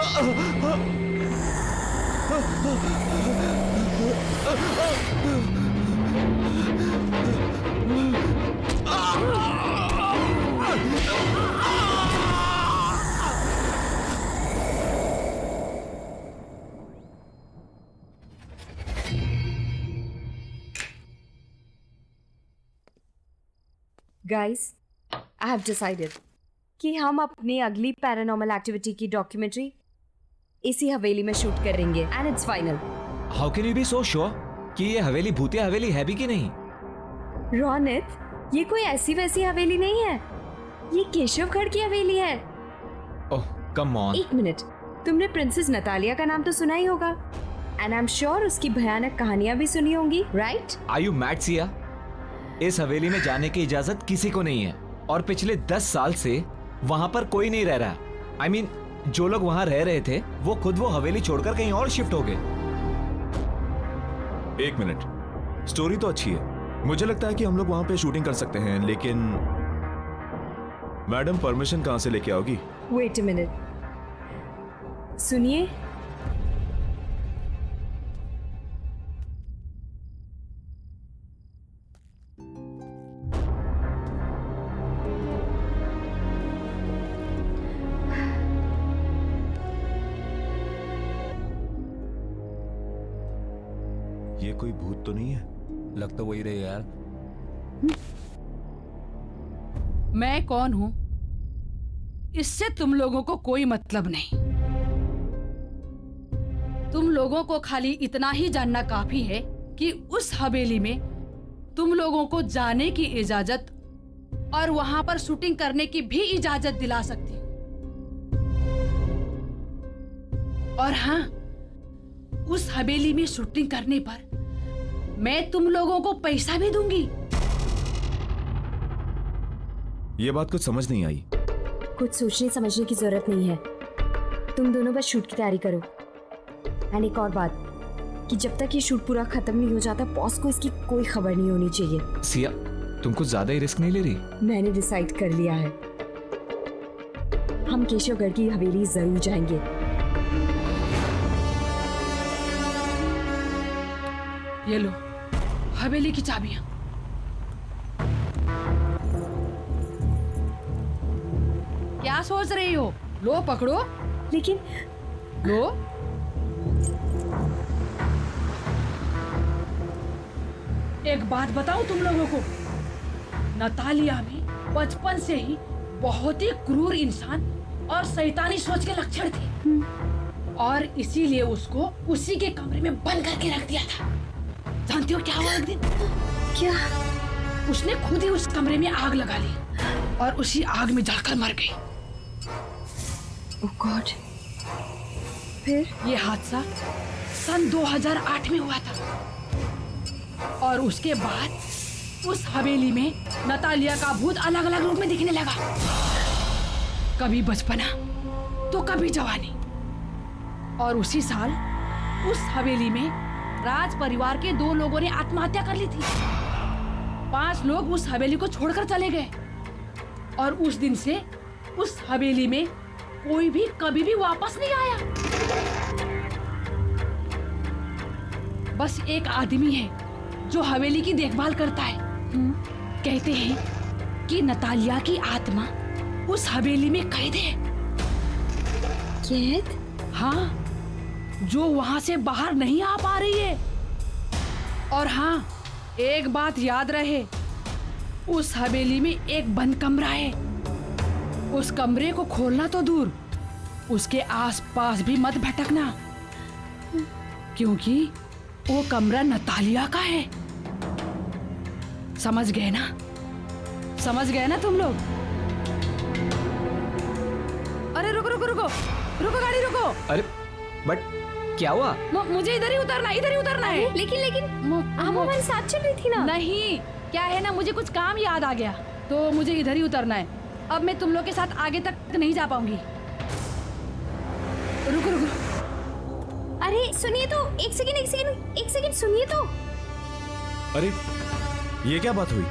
Guys, I have decided कि हम अपनी अगली पैरानॉर्मल एक्टिविटी की डॉक्यूमेंट्री इसी हवेली में शूट करेंगे and it's final. How can you be so sure कि ये हवेली भूतिया हवेली है भी कि नहीं? रोनित, ये कोई ऐसी वैसी हवेली नहीं है, ये केशवगढ़ की हवेली है। ओह कम ऑन। एक मिनट, तुमने प्रिंसेस नतालिया का नाम तो सुना ही होगा एंड आई एम श्योर उसकी भयानक कहानियां भी सुनी होंगी, right? Are you mad Siya? इस हवेली में जाने की इजाजत किसी को नहीं है और पिछले 10 साल से वहां पर कोई नहीं रह रहा। I mean, जो लोग वहां रह रहे थे वो हवेली छोड़कर कहीं और शिफ्ट हो गए। एक मिनट, स्टोरी तो अच्छी है, मुझे लगता है कि हम लोग वहां पे शूटिंग कर सकते हैं, लेकिन मैडम परमिशन कहां से लेके आओगी? वेट अ मिनट, सुनिए। ये कोई भूत तो नहीं है? लग तो वही रहे यार। मैं कौन हूं इससे तुम लोगों को कोई मतलब नहीं। तुम लोगों को खाली इतना ही जानना काफी है कि उस हवेली में तुम लोगों को जाने की इजाजत और वहां पर शूटिंग करने की भी इजाजत दिला सकती हूँ। और हाँ, उस हवेली में शूटिंग करने पर मैं तुम लोगों को पैसा भी दूंगी। ये बात कुछ समझ नहीं आई। कुछ सोचने समझने की जरूरत नहीं है, तुम दोनों बस शूट की तैयारी करो। एंड एक और बात कि जब तक ये शूट पूरा खत्म नहीं हो जाता, बॉस को इसकी कोई खबर नहीं होनी चाहिए। सिया, तुम कुछ ज्यादा ही रिस्क नहीं ले रही? मैंने डिसाइड कर लिया है, हम केशवगढ़ की हवेली जरूर जाएंगे। ये लो हवेली की चाबियां। क्या सोच रही हो? लो पकड़ो। लेकिन लो। एक बात बताऊं तुम लोगों को, नतालिया में बचपन से ही बहुत ही क्रूर इंसान और शैतानी सोच के लक्षण थे और इसीलिए उसको उसी के कमरे में बंद करके रख दिया था। जानती हो क्या हुआ एक दिन? क्या? उसने खुद ही उस कमरे में आग लगा ली और उसी आग में जलकर मर गई। ओह गॉड। फिर? ये हादसा सन 2008 में हुआ था और उसके बाद उस हवेली में नतालिया का भूत अलग अलग रूप में दिखने लगा। कभी बचपना तो कभी जवानी। और उसी साल उस हवेली में राज परिवार के 2 लोगों ने आत्महत्या कर ली थी। 5 लोग उस हवेली को छोड़कर चले गए और उस दिन से उस हवेली में कोई भी कभी भी वापस नहीं आया। बस एक आदमी है जो हवेली की देखभाल करता है। कहते हैं कि नतालिया की आत्मा उस हवेली में कैद है। कैद? हाँ, जो वहां से बाहर नहीं आ पा रही है। और हाँ, एक बात याद रहे, उस हवेली में एक बंद कमरा है। उस कमरे को खोलना तो दूर, उसके आसपास भी मत भटकना, क्योंकि वो कमरा नतालिया का है। समझ गए ना? समझ गए ना तुम लोग? अरे रुको रुको रुको रुको, गाड़ी रुको। अरे बट क्या हुआ? मुझे इधर ही उतरना है। लेकिन आप हमारे साथ चल रही थी ना? नहीं, क्या है ना, मुझे कुछ काम याद आ गया तो मुझे इधर ही उतरना है। अब मैं तुम लोग के साथ आगे तक नहीं जा पाऊंगी। रुको रुको। अरे सुनिए तो, एक सेकंड सुनिए तो। अरे ये क्या बात हुई?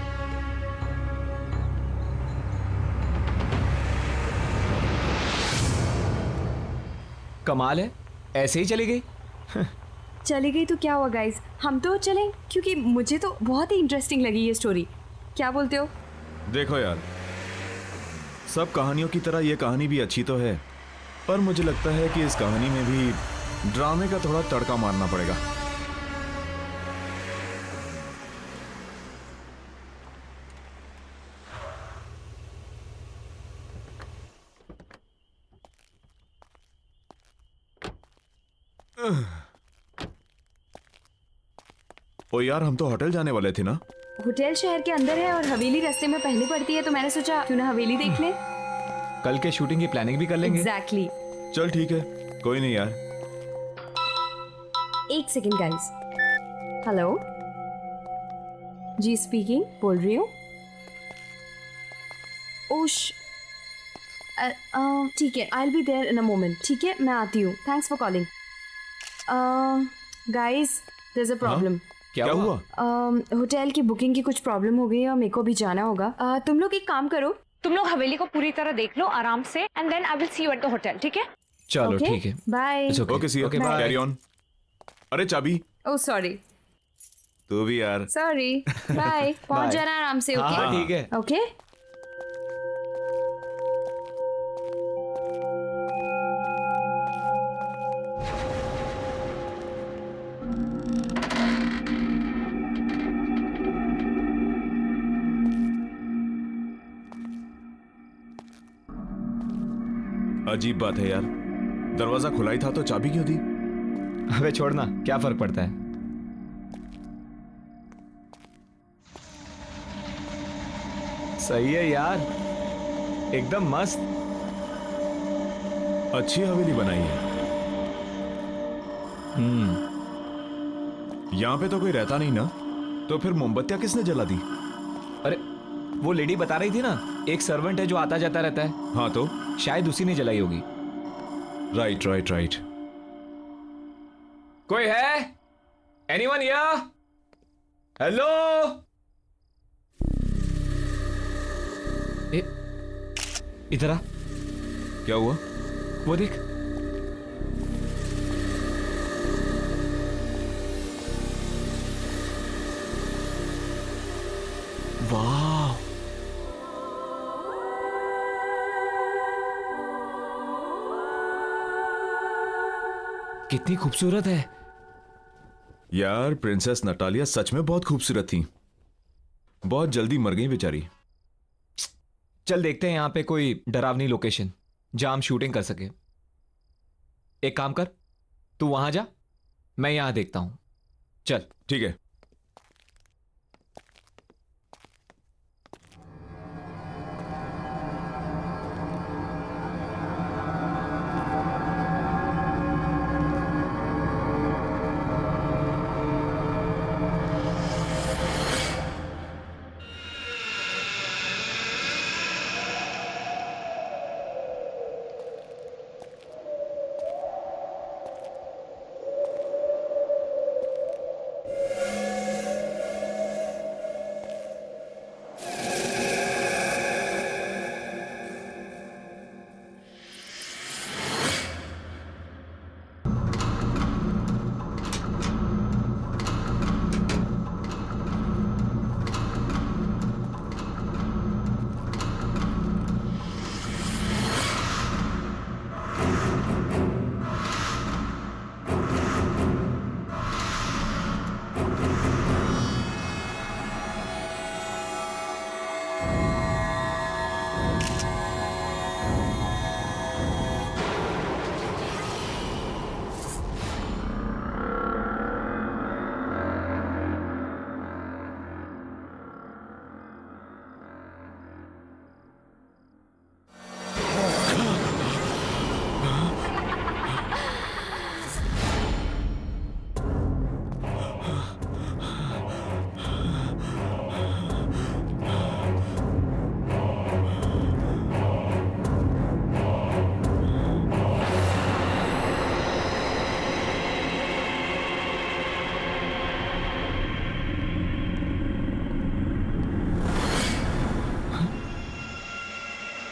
कमाल है, ऐसे ही चली गई। चली गई तो क्या हुआ गाइस, हम तो चलें, क्योंकि मुझे तो बहुत ही इंटरेस्टिंग लगी ये स्टोरी। क्या बोलते हो? देखो यार, सब कहानियों की तरह ये कहानी भी अच्छी तो है, पर मुझे लगता है कि इस कहानी में भी ड्रामे का थोड़ा तड़का मारना पड़ेगा। ओ यार, हम तो होटल जाने वाले थे ना। होटल शहर के अंदर है और हवेली रास्ते में पहले पड़ती है, तो मैंने सोचा क्यों ना हवेली देख ले। कल के शूटिंग की प्लानिंग भी कर लेंगे। एग्जैक्टली। चल ठीक है, कोई नहीं यार। एक सेकेंड गाइस। हेलो जी, स्पीकिंग, बोल रही हूँ। ओश, ठीक है, I will be there in a moment. ठीक है, मैं आती हूँ। Thanks for calling. Guys, there is a problem. क्या हुआ? होटल की बुकिंग की कुछ प्रॉब्लम हो गई है और मेरे को भी जाना होगा। तुम लोग एक काम करो, तुम लोग हवेली को पूरी तरह देख लो आराम से, and then I will see you at the hotel. ठीक है? चलो Okay? ठीक है। बाय। It's okay. Okay see, Okay, bye. Carry on. अरे चाबी। ओह सॉरी, तू भी यार। सॉरी। बाय। पहुंच Bye. जाना आराम से। हाँ ओके हाँ, ठीक है। ओके। अजीब बात है यार, दरवाजा खुला ही था तो चाबी क्यों दी? अबे छोड़ना, क्या फर्क पड़ता है। सही है यार, एकदम मस्त। अच्छी हवेली बनाई है। यहाँ पे तो कोई रहता नहीं ना, तो फिर मोमबत्तियां किसने जला दी? अरे वो लेडी बता रही थी ना, एक सर्वेंट है जो आता जाता रहता है, हाँ तो शायद उसी ने जलाई होगी। Right right right. कोई है? Anyone here? हेलो? इधर आ। क्या हुआ? वो देख। वाह, कितनी खूबसूरत है। यार, प्रिंसेस नटालिया सच में बहुत खूबसूरत थी। बहुत जल्दी मर गई बेचारी। चल देखते हैं यहाँ पे कोई डरावनी लोकेशन जहां हम शूटिंग कर सके। एक काम कर, तू वहां जा, मैं यहां देखता हूं। चल। ठीक है।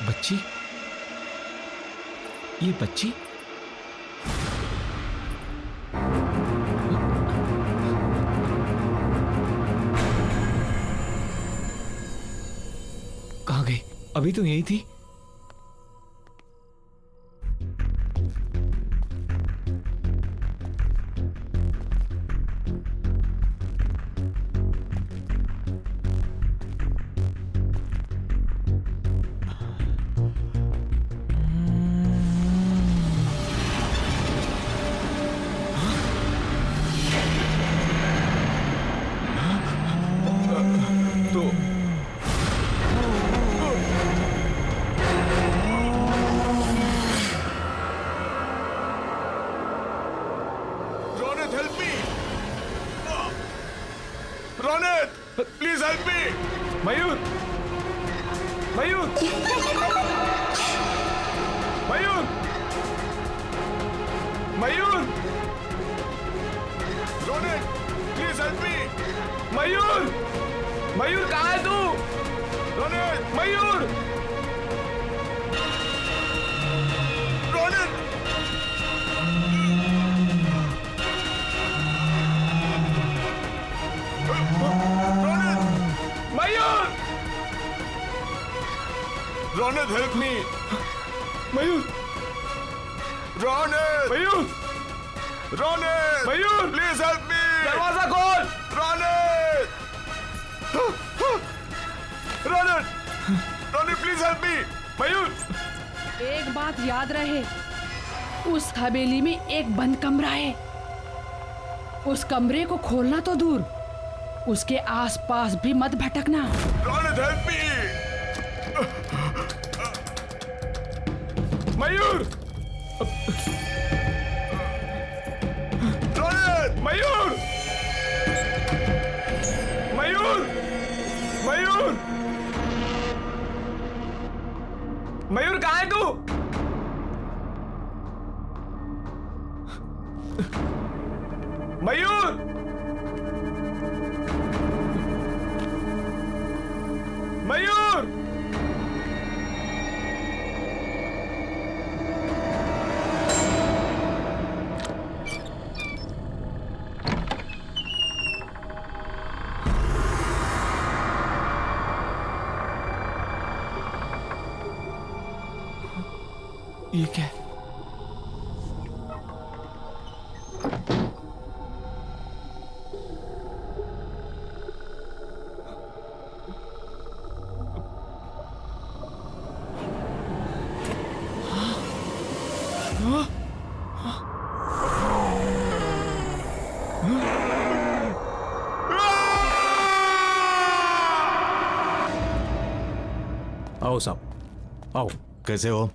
बच्ची, ये बच्ची गई? अभी तो यही थी। Ronit, help me! Ronit, please help me! Mayur, Mayur, Mayur, Mayur, Ronit, please help me! Mayur, Mayur कहाँ है तू? Ronit, Mayur, Ronit! Mayur, Ronit, help me! Mayur, Ronit! Mayur, Ronit! Mayur, please help me! दरवाजा खोल। Ronit! Ronit! Ronit, please help me! Mayur, एक बात याद रहे, उस हवेली में एक बंद कमरा है। उस कमरे को खोलना तो दूर, उसके आसपास भी मत भटकना। Ronit, help me! मयूर, रोनित! मयूर, मयूर, मयूर, मयूर कहाँ है तू? मयूर, मयूर, ये क्या है? आओ साहब, आओ। कैसे हो?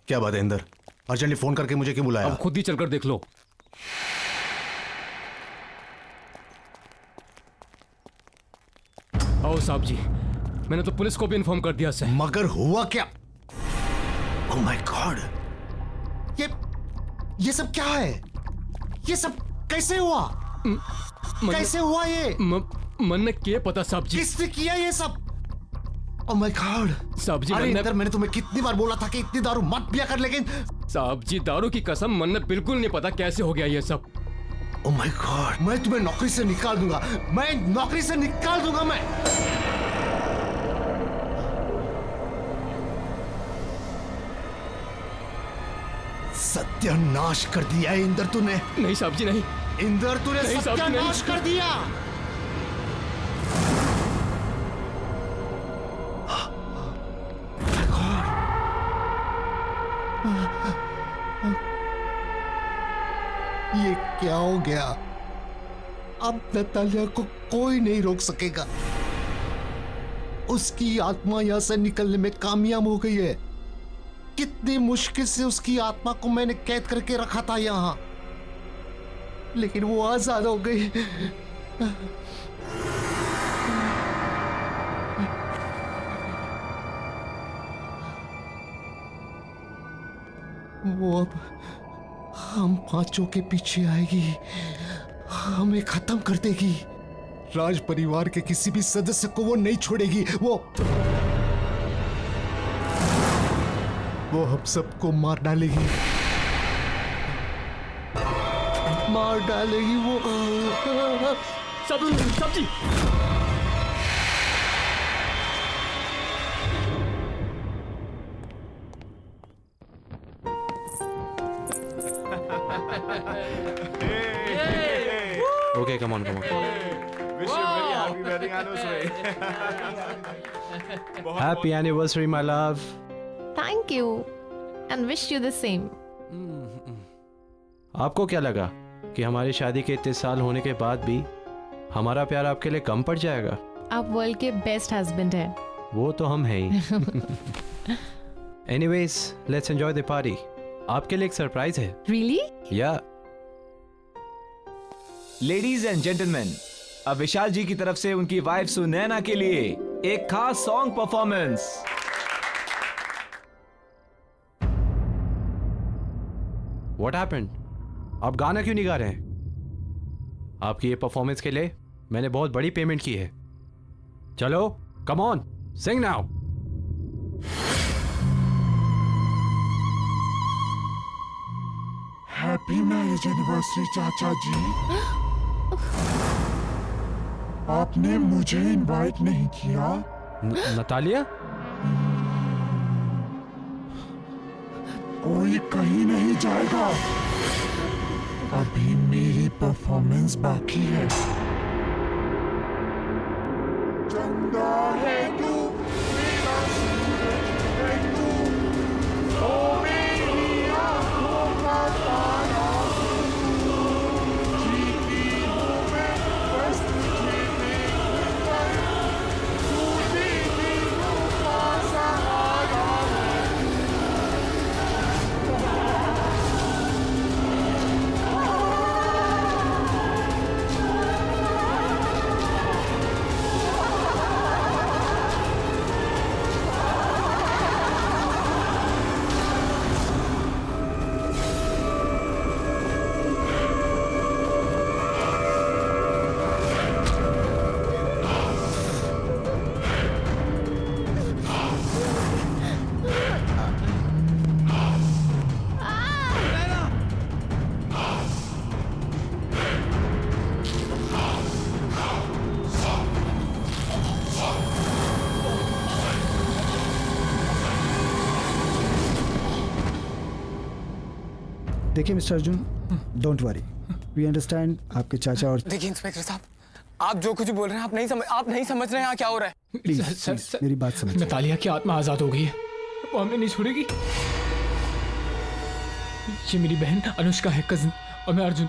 क्या बात है इंदर? अर्जेंटली फोन करके मुझे क्यों बुलाया? अब खुद ही चलकर देख लो। आओ साहब जी, मैंने तो पुलिस को भी इन्फॉर्म कर दिया सर। मगर हुआ क्या? ओह माय गॉड, ये सब क्या है? ये सब कैसे हुआ? कैसे हुआ ये? मन ने क्या पता साहब जी? किसने किया ये सब? ओह माय गॉड साहब जी, अरे इंदर, मैंने तुम्हें कितनी बार बोला था कि इतनी दारू मत पिया कर, लेकिन साहब जी दारू की कसम, मन ने बिल्कुल नहीं पता कैसे हो गया ये सब। ओह माय गॉड, मैं तुम्हें नौकरी से निकाल दूंगा, मैं नौकरी से निकाल दूंगा मैं। सत्यानाश कर दिया है इंदर तूने। नहीं साहब जी नहीं। इंदर तूने नहीं साहब जी, नहीं। सत्यानाश कर दिया। ये क्या हो गया? अब नतालिया को कोई नहीं रोक सकेगा। उसकी आत्मा यहां से निकलने में कामयाब हो गई है। कितनी मुश्किल से उसकी आत्मा को मैंने कैद करके रखा था यहां, लेकिन वो आजाद हो गई। वो अब हम पांचों के पीछे आएगी, हमें खत्म कर देगी। राज परिवार के किसी भी सदस्य को वो नहीं छोड़ेगी। वो हम सबको मार डालेगी, मार डालेगी वो। साहब जी come on. Wish you a very happy wedding anniversary. Happy anniversary, my love. Thank you and wish you the same. आपको क्या लगा कि हमारी शादी के इतने साल होने के बाद भी हमारा प्यार आपके लिए कम पड़ जाएगा? आप वर्ल्ड के बेस्ट हस्बैंड हैं। वो तो हम हैं ही। Anyways, let's enjoy the party. आपके लिए एक सरप्राइज है। Really? या लेडीज एंड जेंटलमैन, अब विशाल जी की तरफ से उनकी वाइफ सुनैना के लिए एक खास सॉन्ग परफॉर्मेंस। What happened? आप गाना क्यों नहीं गा रहे हैं? आपकी ये परफॉर्मेंस के लिए मैंने बहुत बड़ी पेमेंट की है। चलो, come on, sing now. Happy marriage anniversary चाचा जी। आपने मुझे इनवाइट नहीं किया। नतालिया? कोई कहीं नहीं जाएगा, अभी मेरी परफॉर्मेंस बाकी है। चंदा है तू, मेरा सूरज है तू, ओ मेरी आंखों का तारा तू, जीती हूँ मैं बस तुझे देखकर, तू दीदी का सहारा है। देखिए mister Arjun, don't worry, we understand आपके चाचा और देखिए इंस्पेक्टर साहब, आप जो कुछ बोल रहे हैं आप नहीं समझ रहे हैं यहाँ क्या हो रहा है। प्लीज मेरी बात समझिए। नतालिया की आत्मा आजाद हो गई है, वो हमें नहीं छोड़ेगी। ये मेरी बहन अनुष्का है, कजिन, और मैं अर्जुन।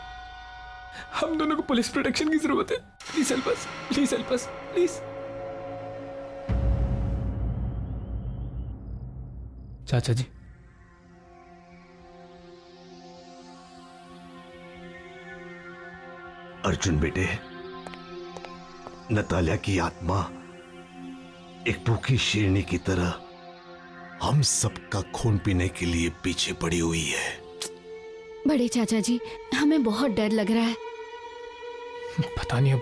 हम दोनों को पुलिस प्रोटेक्शन की जरूरत है। Please help us, please help us, please. चाचा जी, अर्जुन बेटे, नतालिया की आत्मा एक भूखी शेरनी की तरह हम सबका खून पीने के लिए पीछे पड़ी हुई है। बड़े चाचा जी, हमें बहुत डर लग रहा है। पता नहीं अब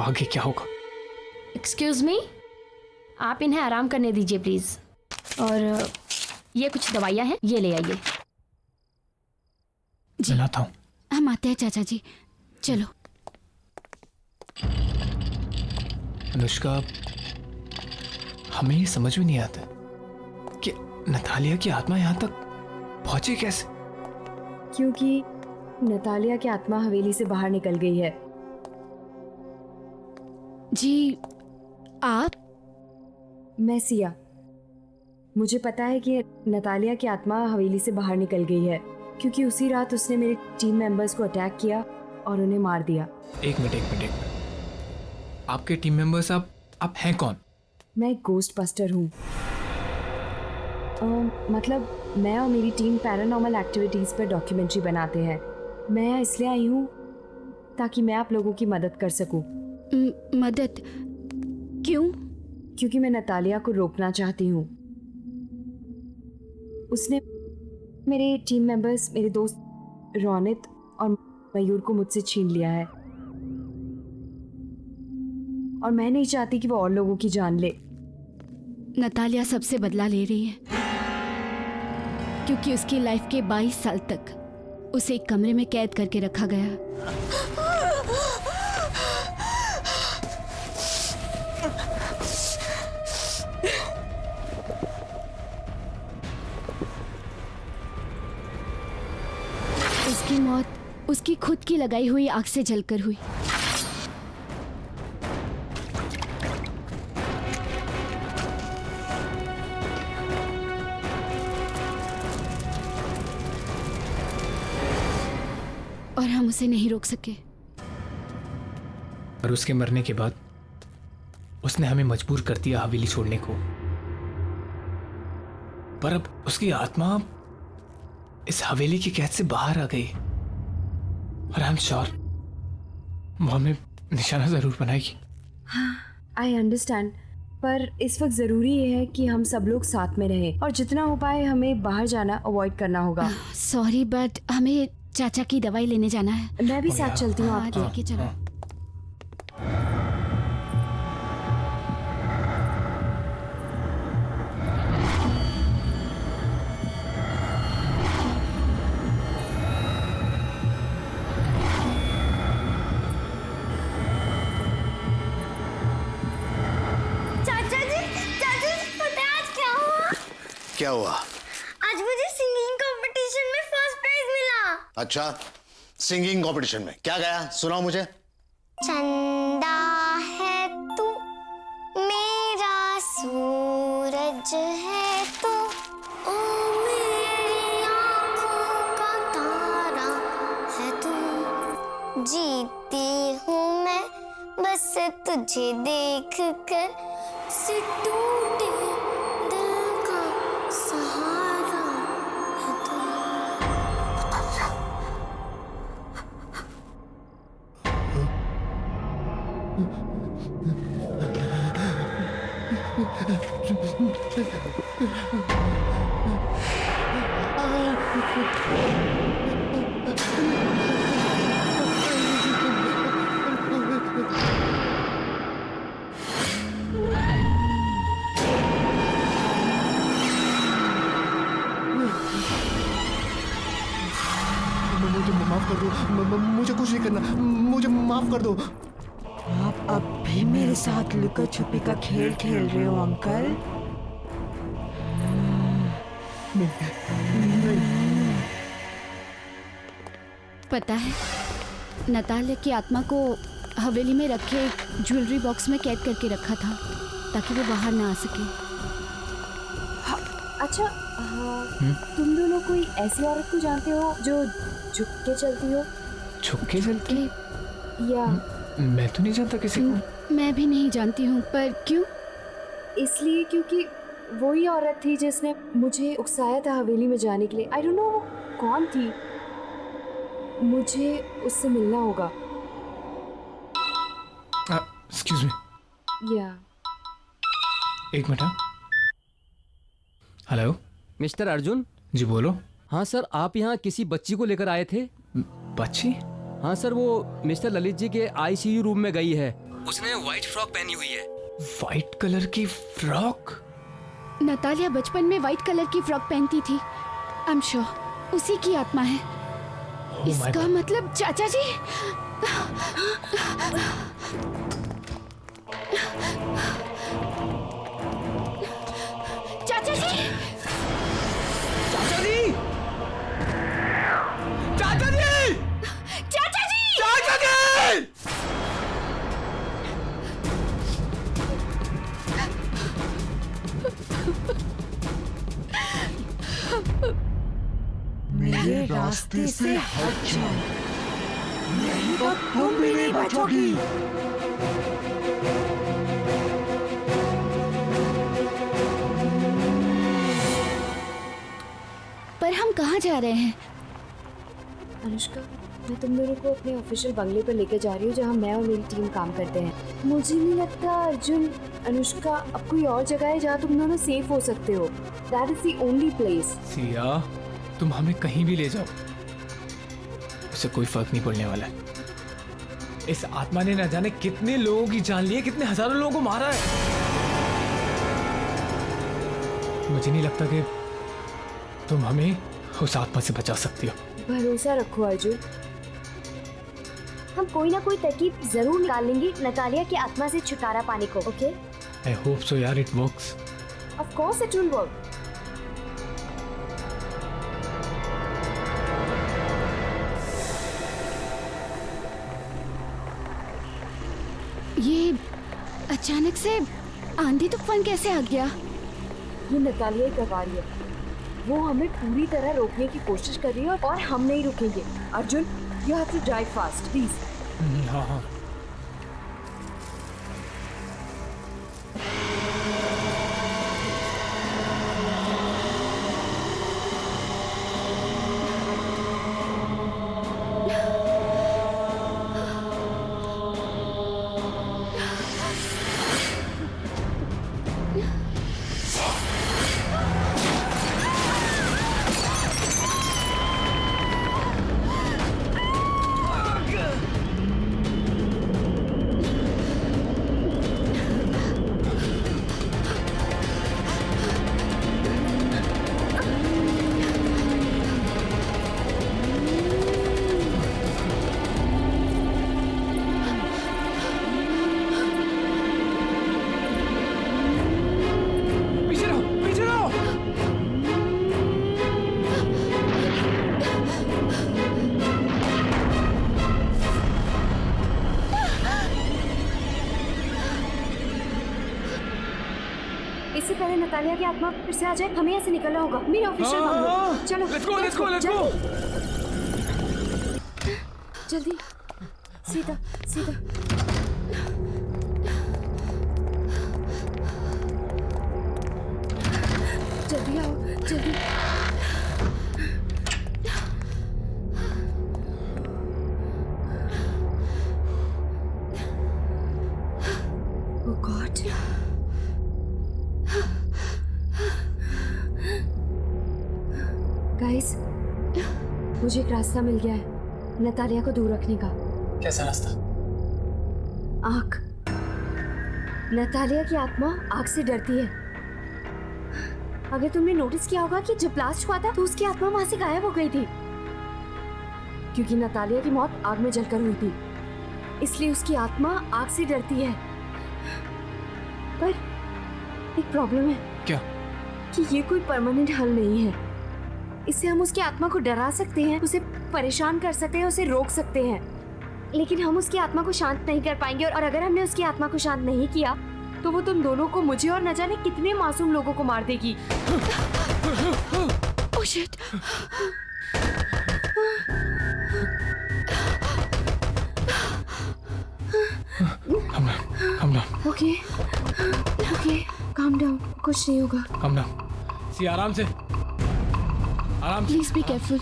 आगे क्या होगा। एक्सक्यूज मी, आप इन्हें आराम करने दीजिए प्लीज। और ये कुछ दवाइयाँ हैं, ये ले आइए। मैं लाता हूँ। हम आते हैं चाचा जी, चलो। अनुष्का, हमें ये समझ में नहीं आता कि नतालिया की आत्मा यहाँ तक पहुंची कैसे। क्योंकि नतालिया की आत्मा हवेली से बाहर निकल गई है। जी, आप? मैं सिया। मुझे पता है कि नतालिया की आत्मा हवेली से बाहर निकल गई है क्योंकि उसी रात उसने मेरे टीम मेंबर्स को अटैक किया और उन्हें मार दिया। एक मिनट। आपके टीम मेंबर्स, आप हैं कौन? मैं एक गोस्ट बस्टर हूँ। मतलब मैं और मेरी टीम पैरानॉर्मल एक्टिविटीज़ पर डॉक्यूमेंट्री बनाते हैं। मैं यहाँ इसलिए आई हूँ ताकि मैं आप लोगों की मदद कर सकूँ। मदद? क्यों? क्योंकि मैं नतालिया को रोकना चाहती हूँ। उसने मेरे टीम मेंबर्स, मेरे दोस्त रोनित और मयूर को मुझसे छीन लिया है और मैं नहीं चाहती कि वो और लोगों की जान ले। नतालिया सबसे बदला ले रही है क्योंकि उसकी लाइफ के 22 साल तक उसे एक कमरे में कैद करके रखा गया। उसकी मौत उसकी खुद की लगाई हुई आग से जलकर हुई। और हम उसे नहीं रोक सके। और उसके मरने के बाद उसने हमें मजबूर कर दिया हवेली छोड़ने को। पर अब उसकी आत्मा इस हवेली की कैद से बाहर आ गई और आई एम श्योर वो हमें निशाना जरूर बनाएगी। आई अंडरस्टैंड, पर इस वक्त ज़रूरी ये है कि हम सब लोग साथ में रहें और जितना हो पाए हमें बाहर जाना अवॉइड करना होगा। सॉरी बट हमें चाचा की दवाई लेने जाना है। मैं भी साथ चलती हूँ आपके। लेके चलो। क्या हुआ? आज मुझे सिंगिंग कंपटीशन में फर्स्ट प्राइज मिला। अच्छा, सिंगिंग कंपटीशन में क्या गाया? सुनाओ मुझे। चंदा है तू, मेरा सूरज है तू, ओ मेरी आँखों का तारा है तू। जीती हूँ मैं बस तुझे देख कर, से टूटे दिल का सहारा है तू। मुझे माफ कर दो, मुझे कुछ नहीं करना, मुझे माफ कर दो। आप अब भी मेरे साथ लुका छुपी का खेल खेल रहे हो अंकल? पता है, नतालिया की आत्मा को हवेली में रखे ज्वेलरी बॉक्स में कैद करके रखा था ताकि वो बाहर ना आ सके। अच्छा, तुम दोनों कोई ऐसी औरत को जानते हो जो झुक के चलती हो? झुक के चलती? या मैं तो नहीं जानता किसी को। मैं भी नहीं जानती हूँ, पर क्यों? इसलिए क्योंकि वही औरत थी जिसने मुझे उकसाया था हवेली में जाने के लिए। आई डोंट नो वो कौन थी, मुझे उससे मिलना होगा। Excuse me. या एक मिनट। Hello mister Arjun. जी बोलो। हाँ सर, आप यहाँ किसी बच्ची को लेकर आए थे। बच्ची? हाँ सर, वो मिस्टर ललित जी के आईसीयू रूम में गई है। उसने व्हाइट फ्रॉक पहनी हुई है। व्हाइट कलर की फ्रॉक? नतालिया बचपन में व्हाइट कलर की फ्रॉक पहनती थी। आई एम श्योर उसी की आत्मा है। इसका मतलब चाचा जी। चाचा जी! चाचा जी! चाचा जी! चाचा जी! चाचा जी! मेरे रास्ते से हट जाओ, नहीं तो तुम भी नहीं बचोगी। पर हम कहाँ जा रहे हैं? अनुष्का, मैं तुम दोनों को अपने ऑफिशियल बंगले पर लेकर जा रही हूँ जहाँ मैं और मेरी टीम काम करते हैं। मुझे नहीं लगता अर्जुन, अनुष्का, अब कोई और जगह है जहाँ तुम दोनों सेफ हो सकते हो। That is the only place. Siya, तुम हमें कहीं भी ले जाओ, उसे कोई फर्क नहीं पड़ने वाला है। इस आत्मा ने न जाने कितने लोगों की जान ली है, कितने हजारों लोगों को मारा है। मुझे नहीं लगता कि तुम हमें उस आत्मा से बचा सकती हो। भरोसा रखो अर्जुन, हम कोई ना कोई तरकीब जरूर निकाल लेंगे नतालिया की आत्मा से छुटकारा पाने को। ओके? आई होप सो यार, it works. Of course it will work. ये अचानक से आंधी तूफान कैसे आ गया? ये नतालिया ही करवा रही है। वो हमें पूरी तरह रोकने की कोशिश कर रही है और हम नहीं रुकेंगे। Arjun, You have to drive fast, please. हाँ हाँ इससे पहले नतालिया की आत्मा फिर से आ जाए, हमें यहाँ से निकलना होगा। मेरे ऑफिशियल बंगलो। चलो let's go let's go let's go. जल्दी, सीधा सीधा। जल्दी आओ, जल्दी। Oh God. गाइस, मुझे एक रास्ता मिल गया है नतालिया को दूर रखने का। कैसा रास्ता? आग। नतालिया की आत्मा आग से डरती है। अगर तुमने नोटिस किया होगा कि जब ब्लास्ट हुआ था तो उसकी आत्मा वहां से गायब हो गई थी, क्योंकि नतालिया की मौत आग में जलकर हुई थी, इसलिए उसकी आत्मा आग से डरती है। पर एक प्रॉब्लम है। क्या? कि ये कोई परमानेंट हल नहीं है। इससे हम उसकी आत्मा को डरा सकते हैं, उसे परेशान कर सकते हैं, उसे रोक सकते हैं, लेकिन हम उसकी आत्मा को शांत नहीं कर पाएंगे। और अगर हमने उसकी आत्मा को शांत नहीं किया तो वो तुम दोनों को, मुझे और न जाने कितने मासूम लोगों को मार देगी। Oh shit! Calm down. Okay, okay, calm down. कुछ नहीं होगा। Calm down. सी आराम से, आराम से। Please be careful.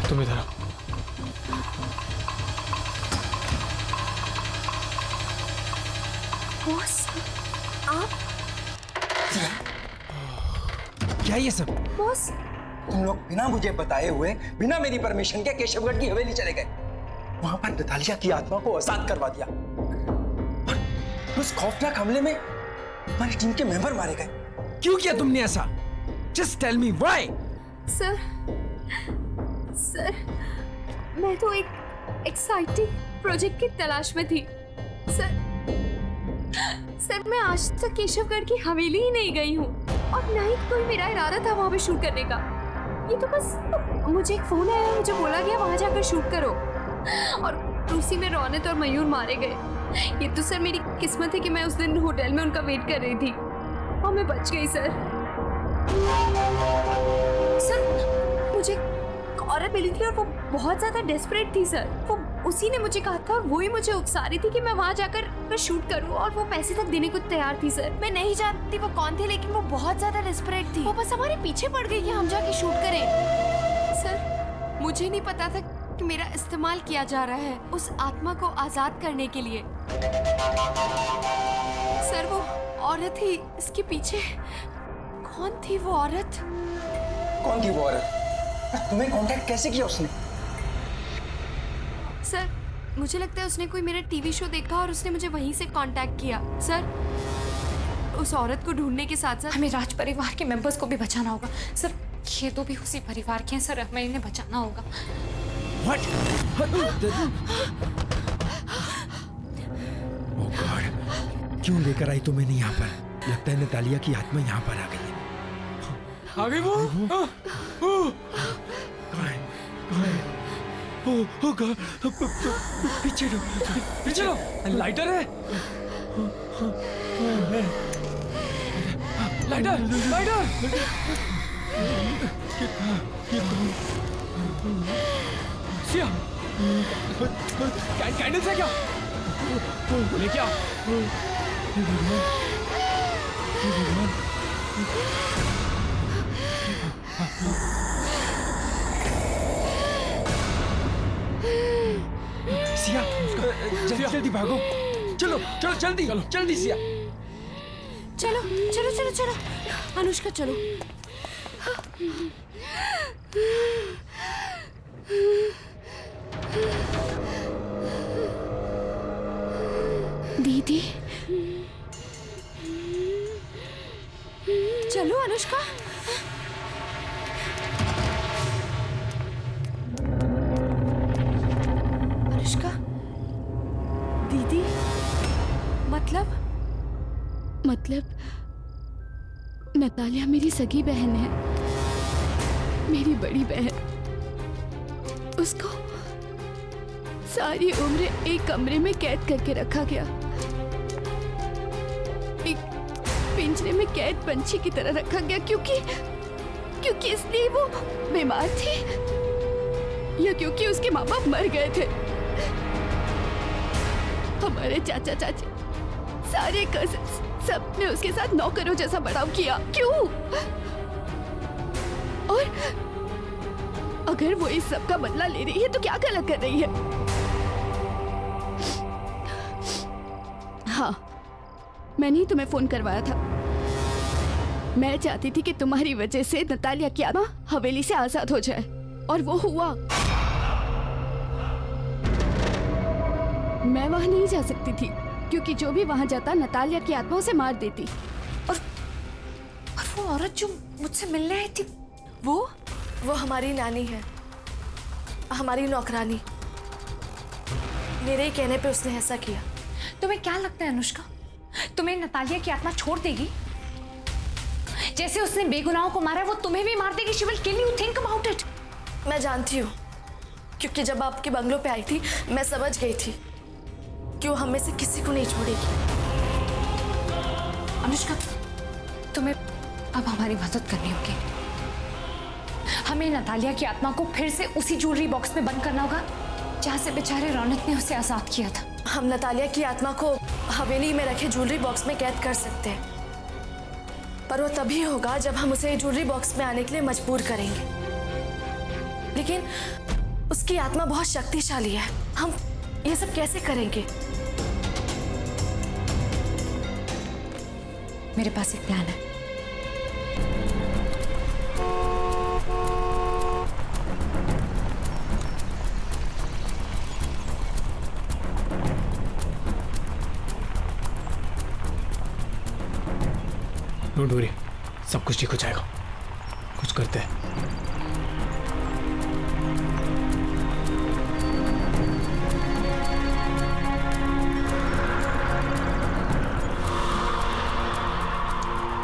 तुम इधर आओ। बॉस, आप? क्या ये सब? बॉस, तुम लोग बिना मुझे बताए हुए, बिना मेरी परमिशन के केशवगढ़ की हवेली चले गए। वहां पर नतालिया की आत्मा को आजाद करवा दिया। और उस खौफनाक हमले में हमारी टीम के मेंबर मारे गए। क्यों किया तुमने ऐसा? Just tell me why? Sir, मैं तो एक एक्साइटिंग प्रोजेक्ट की तलाश में थी। सर, मैं आज तक केशवगढ़ की हवेली ही नहीं गई हूँ, और ना ही कोई मेरा इरादा था वहाँ पे शूट करने का। ये तो बस मुझे एक फोन आया, मुझे बोला गया वहाँ जाकर शूट करो, और उसी में रौनक और मयूर मारे गए। ये तो सर मेरी किस्मत है कि मैं उस दिन होटल में उनका वेट कर रही थी और मैं बच गई। सर, मुझे एक औरत मिली थी और वो बहुत ज्यादा डेस्परेट थी सर। वो उसी ने मुझे कहा था और वही मुझे उकसा रही थी कि मैं वहाँ जाकर शूट करूँ, और वो पैसे तक देने को तैयार थी सर। मैं नहीं जानती वो कौन थी, लेकिन वो बहुत ज्यादा डेस्परेट थी। वो बस हमारे पीछे पड़ गई कि हम जाके शूट करें। सर, मुझे नहीं पता था कि मेरा इस्तेमाल किया जा रहा है उस आत्मा को आजाद करने के लिए। सर, वो औरत ही इसके पीछे। कौन थी वो औरत? कौन थी वो औरत? तुम्हें कांटेक्ट कैसे किया उसने? सर, मुझे लगता है उसने कोई मेरा टीवी शो देखा और उसने मुझे वहीं से कांटेक्ट किया। सर, उस औरत को ढूंढने के साथ साथ हमें राज परिवार के मेंबर्स को भी बचाना होगा। सर, ये तो भी उसी परिवार के हैं सर, हमें इन्हें बचाना होगा। What? Oh God, क्यों लेकर आई तुम्हें यहाँ पर? लगता है नतालिया की आत्मा यहाँ पर आ गई है। आ गई वो? पीछे लो, पीछे लो। लाइटर है? लाइटर! सिया कैंडल्स है क्या? लेके आ। सिया जल्दी जल्दी भागो। चलो चलो जल्दी जल्दी सिया। चलो चलो चलो चलो अनुष्का चलो। दीदी चलो अनुष्का। अनुष्का दीदी मतलब नतालिया मेरी सगी बहन है, मेरी बड़ी बहन। उसको सारी उम्र एक कमरे में कैद करके रखा गया, एक पिंजरे में कैद पंछी की तरह रखा गया, क्योंकि इसलिए वो बीमार थी या क्योंकि उसके माँ बाप मर गए थे। हमारे चाचा चाची सारे कजिन्स सबने उसके साथ नौकरों जैसा बर्ताव किया। क्यों? और अगर वो इस सब का बदला ले रही है तो क्या गलत कर रही है? हाँ, मैंने ही तुम्हें फोन करवाया था। मैं चाहती थी कि तुम्हारी वजह से नतालिया की आत्मा हवेली से आजाद हो जाए, और वो हुआ। मैं वहां नहीं जा सकती थी क्योंकि जो भी वहां जाता नतालिया की आत्मा उसे मार देती। और वो औरत जो मुझसे मिलने आई थी, वो हमारी नानी है, हमारी नौकरानी। मेरे ही कहने पे उसने ऐसा किया। तुम्हें क्या लगता है अनुष्का, तुम्हें नतालिया की आत्मा छोड़ देगी? जैसे उसने बेगुनाहों को मारा, वो तुम्हें भी मार देगी। She will kill you, think about it. मैं जानती हूँ, क्योंकि जब आपके बंगलों पे आई थी मैं समझ गई थी कि वो हमें से किसी को नहीं छोड़ेगी। अनुष्का, तुम्हें अब हमारी मदद करनी होगी। हमें नतालिया की आत्मा को फिर से उसी ज्वेलरी बॉक्स में बंद करना होगा जहां से बेचारे रौनक ने उसे आजाद किया था। हम नतालिया की आत्मा को हवेली में रखे ज्वेलरी बॉक्स में कैद कर सकते हैं, पर वो तभी होगा जब हम उसे ज्वेलरी बॉक्स में आने के लिए मजबूर करेंगे। लेकिन उसकी आत्मा बहुत शक्तिशाली है, हम ये सब कैसे करेंगे? मेरे पास एक प्लान है। डोंट वरी, सब कुछ ठीक हो जाएगा। कुछ करते हैं।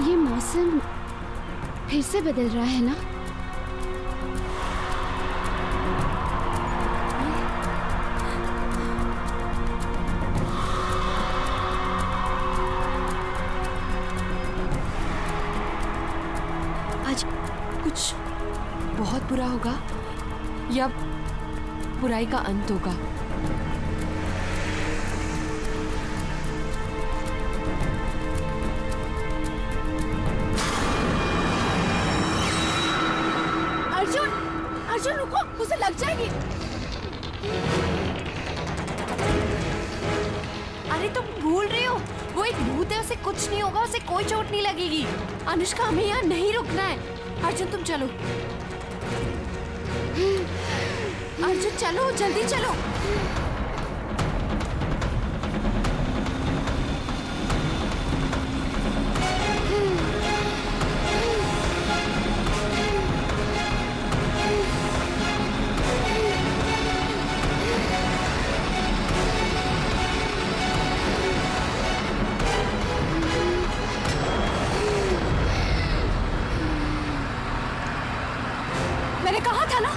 ये मौसम फिर से बदल रहा है ना? आज कुछ बहुत बुरा होगा या बुराई का अंत होगा? अर्जुन रुको, उसे लग जाएगी। अरे तुम भूल रही हो, वो एक भूत है, उसे कुछ नहीं होगा, उसे कोई चोट नहीं लगेगी। अनुष्का, हमें यहाँ नहीं रुकना है। अर्जुन तुम चलो। अर्जुन चलो, जल्दी चलो। मैंने कहा था ना।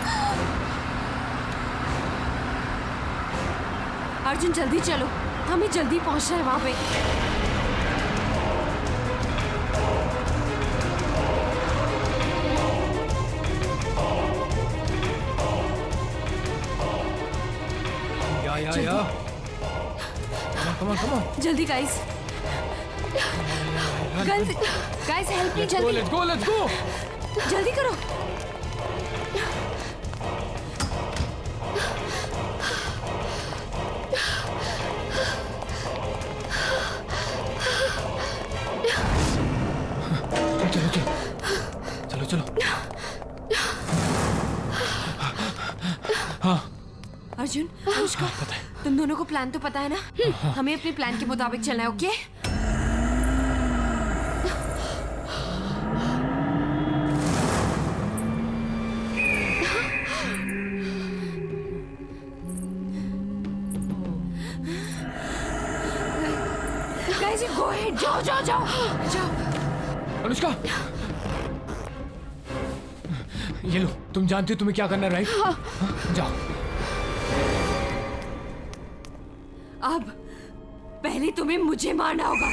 अर्जुन जल्दी चलो, हमें जल्दी पहुंचना है वहां पे। जल्दी गाइस, गाइस हेल्प मी, जल्दी। Let's go, let's go. जल्दी करो। चलो चलो। हाँ अर्जुन, अनुष्का, तुम दोनों को प्लान तो पता है ना? हमें अपने प्लान के मुताबिक चलना है, okay? Guys, you go ahead. जाओ जाओ जाओ जाओ। अनुष्का, ये लो, तुम जानती हो तुम्हें क्या करना है, राइट? हाँ। जाओ। अब पहले तुम्हें मुझे मारना होगा।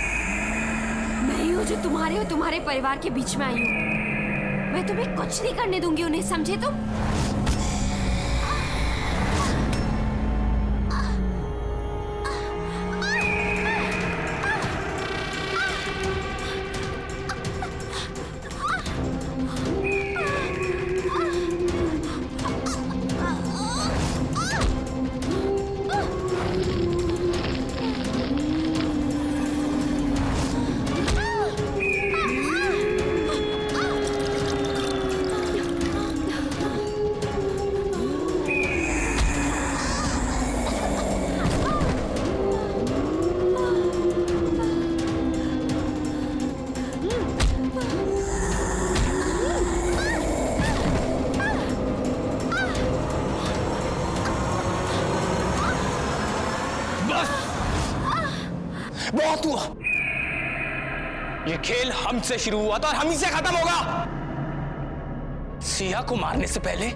मैं ही हूँ जो तुम्हारे और तुम्हारे परिवार के बीच में आई हूँ। मैं तुम्हें कुछ नहीं करने दूंगी उन्हें, समझे तुम? बहुत हुआ। ये खेल हमसे शुरू हुआ था और हम ही से खत्म होगा। सिया को मारने से पहले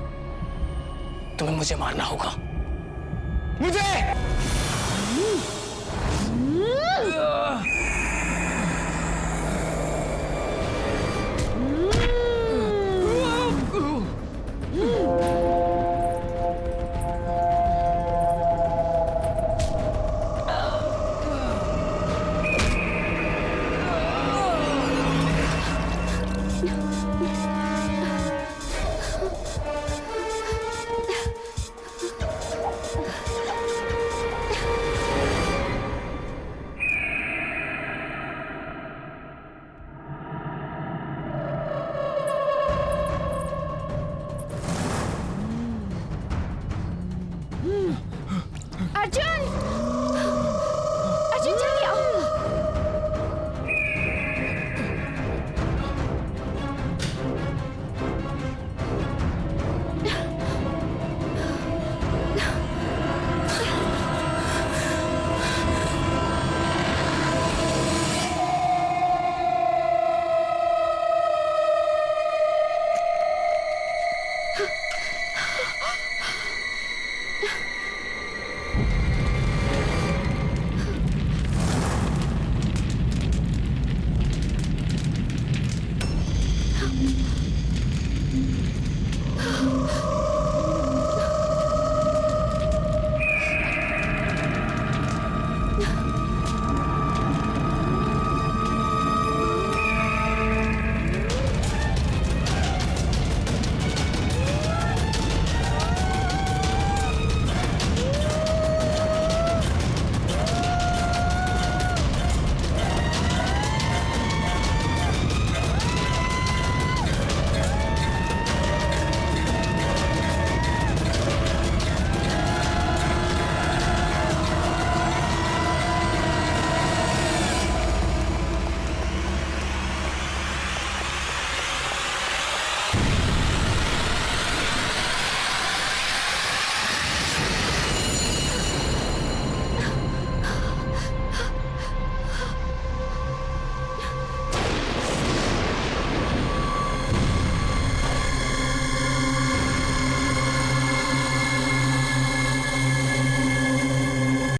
तुम्हें मुझे मारना होगा। मुझे